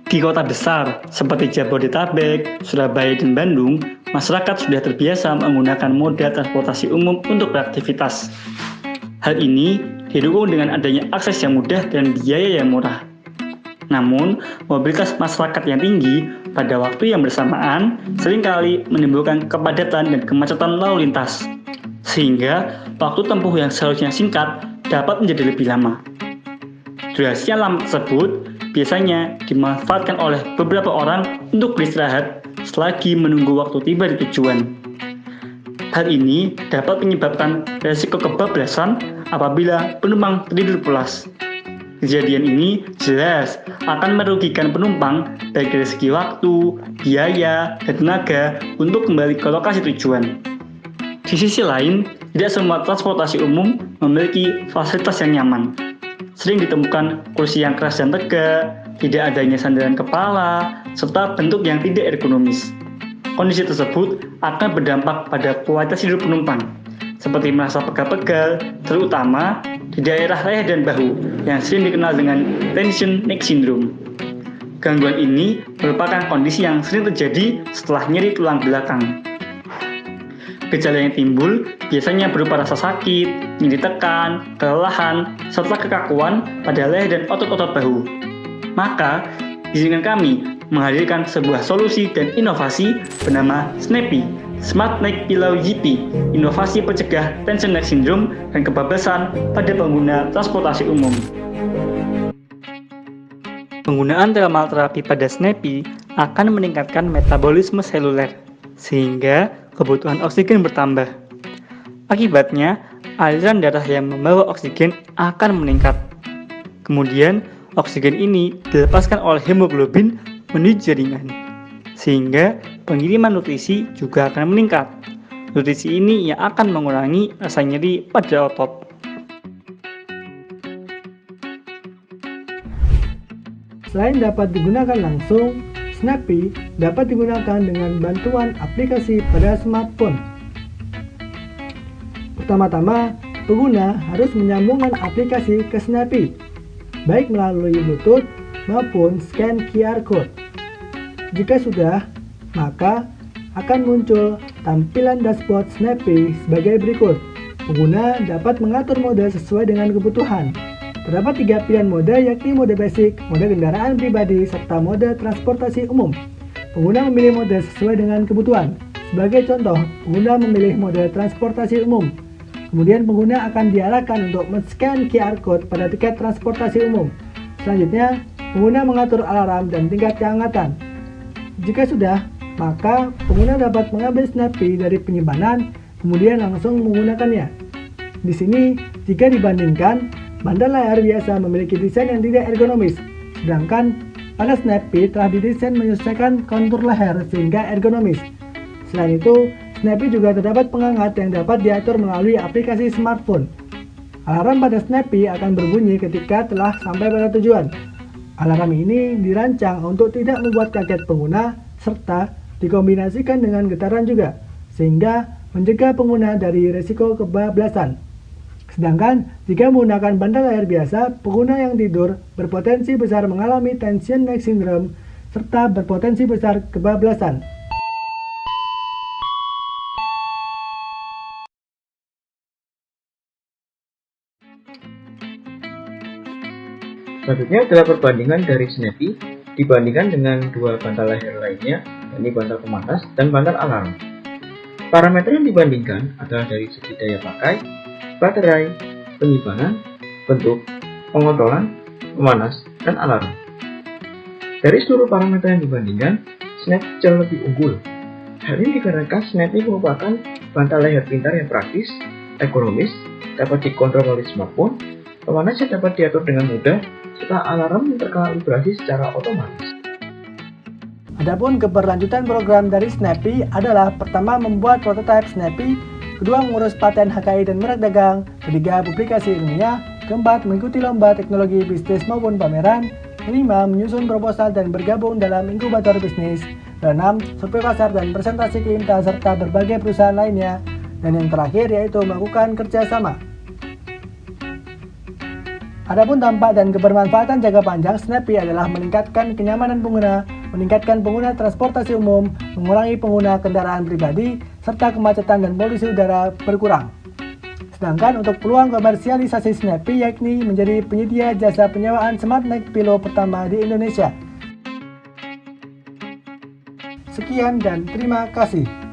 Di kota besar seperti Jabodetabek, Surabaya, dan Bandung, masyarakat sudah terbiasa menggunakan moda transportasi umum untuk beraktivitas. Hal ini didukung dengan adanya akses yang mudah dan biaya yang murah. Namun, mobilitas masyarakat yang tinggi pada waktu yang bersamaan seringkali menimbulkan kepadatan dan kemacetan lalu lintas, sehingga waktu tempuh yang seharusnya singkat dapat menjadi lebih lama. Durasi yang lama tersebut biasanya dimanfaatkan oleh beberapa orang untuk beristirahat selagi menunggu waktu tiba di tujuan. Hal ini dapat menyebabkan resiko kebablasan apabila penumpang tertidur pulas. Kejadian ini jelas akan merugikan penumpang baik dari segi waktu, biaya, dan tenaga untuk kembali ke lokasi tujuan. Di sisi lain, tidak semua transportasi umum memiliki fasilitas yang nyaman. Sering ditemukan kursi yang keras dan tegak, tidak adanya sandaran kepala, serta bentuk yang tidak ergonomis. Kondisi tersebut akan berdampak pada kualitas tidur penumpang, seperti merasa pegal-pegal, terutama di daerah leher dan bahu yang sering dikenal dengan tension neck syndrome. Gangguan ini merupakan kondisi yang sering terjadi setelah nyeri tulang belakang. Gejala yang timbul biasanya berupa rasa sakit, nyeri tekan, kelelahan, serta kekakuan pada leher dan otot-otot bahu. Maka, izinkan kami menghadirkan sebuah solusi dan inovasi bernama Snappy, Smart Neck Pillow YP, inovasi pencegah tension neck syndrome dan kebablasan pada pengguna transportasi umum. Penggunaan thermal terapi pada Snappy akan meningkatkan metabolisme seluler, sehingga kebutuhan oksigen bertambah. Akibatnya, aliran darah yang membawa oksigen akan meningkat. Kemudian, oksigen ini dilepaskan oleh hemoglobin menuju jaringan, sehingga pengiriman nutrisi juga akan meningkat. Nutrisi ini yang akan mengurangi rasa nyeri pada otot. Selain dapat digunakan langsung, Snappy dapat digunakan dengan bantuan aplikasi pada smartphone. Pertama-tama, pengguna harus menyambungkan aplikasi ke Snappy, baik melalui Bluetooth maupun scan QR Code. Jika sudah, maka akan muncul tampilan dashboard Snappy sebagai berikut. Pengguna dapat mengatur mode sesuai dengan kebutuhan. Terdapat 3 pilihan mode, yakni mode basic, mode kendaraan pribadi, serta mode transportasi umum. Pengguna memilih mode sesuai dengan kebutuhan. Sebagai contoh, pengguna memilih mode transportasi umum. Kemudian pengguna akan diarahkan untuk men-scan QR Code pada tiket transportasi umum. Selanjutnya, pengguna mengatur alarm dan tingkat kehangatan. Jika sudah, maka pengguna dapat mengambil Snappy dari penyimpanan, kemudian langsung menggunakannya. Di sini, jika dibandingkan, bandar layar biasa memiliki desain yang tidak ergonomis, sedangkan pada Snappy telah didesain menyesuaikan kontur leher sehingga ergonomis. Selain itu, Snappy juga terdapat penghangat yang dapat diatur melalui aplikasi smartphone. Alarm pada Snappy akan berbunyi ketika telah sampai pada tujuan. Alarm ini dirancang untuk tidak membuat kaget pengguna, serta dikombinasikan dengan getaran juga, sehingga mencegah pengguna dari risiko kebablasan. Sedangkan jika menggunakan bandar layar biasa, pengguna yang tidur berpotensi besar mengalami tension neck syndrome serta berpotensi besar kebablasan. Selanjutnya adalah perbandingan dari Snappy dibandingkan dengan dua bantal leher lainnya, yakni bantal pemanas dan bantal alarm. Parameter yang dibandingkan adalah dari segi daya pakai, baterai, penyimpanan, bentuk, pengontrolan, pemanas, dan alarm. Dari seluruh parameter yang dibandingkan, Snappy jauh lebih unggul. Hal ini dikarenakan Snappy merupakan bantal leher pintar yang praktis, ekonomis, dapat dikontrol melalui smartphone, pemanas yang dapat diatur dengan mudah, serta alarm yang terkalibrasi secara otomatis. Adapun keberlanjutan program dari Snappy adalah pertama membuat prototipe Snappy, kedua mengurus paten HKI dan merek dagang, ketiga publikasi ilmiah, keempat mengikuti lomba teknologi bisnis maupun pameran, kelima menyusun proposal dan bergabung dalam inkubator bisnis, keenam survei pasar dan presentasi ke IMTA serta berbagai perusahaan lainnya, dan yang terakhir yaitu melakukan kerjasama. Adapun dampak dan kebermanfaatan jangka panjang Snappy adalah meningkatkan kenyamanan pengguna, meningkatkan pengguna transportasi umum, mengurangi pengguna kendaraan pribadi, serta kemacetan dan polusi udara berkurang. Sedangkan untuk peluang komersialisasi Snappy yakni menjadi penyedia jasa penyewaan Smart Night Pillow pertama di Indonesia. Sekian dan terima kasih.